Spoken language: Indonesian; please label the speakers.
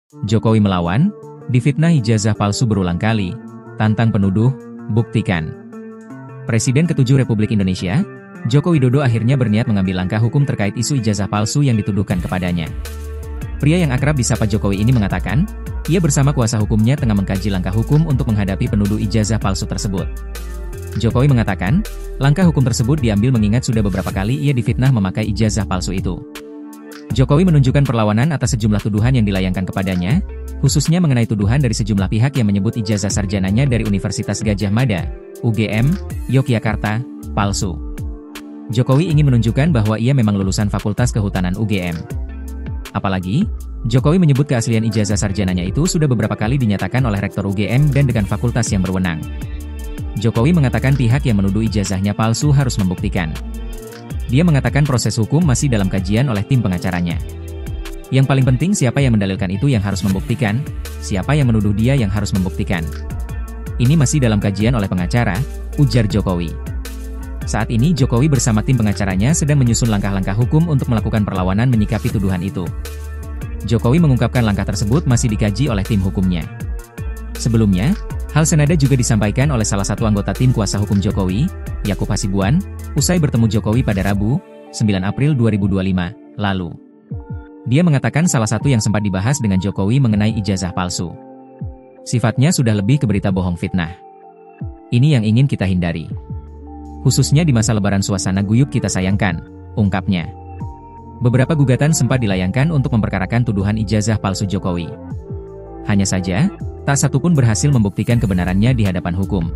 Speaker 1: Jokowi melawan, difitnah ijazah palsu berulang kali, tantang penuduh, buktikan. Presiden ke-7 Republik Indonesia, Joko Widodo akhirnya berniat mengambil langkah hukum terkait isu ijazah palsu yang dituduhkan kepadanya. Pria yang akrab disapa Jokowi ini mengatakan, ia bersama kuasa hukumnya tengah mengkaji langkah hukum untuk menghadapi penuduh ijazah palsu tersebut. Jokowi mengatakan, langkah hukum tersebut diambil mengingat sudah beberapa kali ia difitnah memakai ijazah palsu itu. Jokowi menunjukkan perlawanan atas sejumlah tuduhan yang dilayangkan kepadanya, khususnya mengenai tuduhan dari sejumlah pihak yang menyebut ijazah sarjananya dari Universitas Gadjah Mada, UGM, Yogyakarta, palsu. Jokowi ingin menunjukkan bahwa ia memang lulusan Fakultas Kehutanan UGM. Apalagi, Jokowi menyebut keaslian ijazah sarjananya itu sudah beberapa kali dinyatakan oleh Rektor UGM dan dekan fakultas yang berwenang. Jokowi mengatakan pihak yang menuduh ijazahnya palsu harus membuktikan. Dia mengatakan proses hukum masih dalam kajian oleh tim pengacaranya. Yang paling penting siapa yang mendalilkan itu yang harus membuktikan, siapa yang menuduh dia yang harus membuktikan. Ini masih dalam kajian oleh pengacara, ujar Jokowi. Saat ini Jokowi bersama tim pengacaranya sedang menyusun langkah-langkah hukum untuk melakukan perlawanan menyikapi tuduhan itu. Jokowi mengungkapkan langkah tersebut masih dikaji oleh tim hukumnya. Sebelumnya, hal senada juga disampaikan oleh salah satu anggota tim kuasa hukum Jokowi, Yakub Hasibuan, usai bertemu Jokowi pada Rabu, 9 April 2025, lalu. Dia mengatakan salah satu yang sempat dibahas dengan Jokowi mengenai ijazah palsu. Sifatnya sudah lebih ke berita bohong fitnah. Ini yang ingin kita hindari. Khususnya di masa lebaran suasana guyup kita sayangkan, ungkapnya. Beberapa gugatan sempat dilayangkan untuk memperkarakan tuduhan ijazah palsu Jokowi. Hanya saja, tak satu pun berhasil membuktikan kebenarannya di hadapan hukum.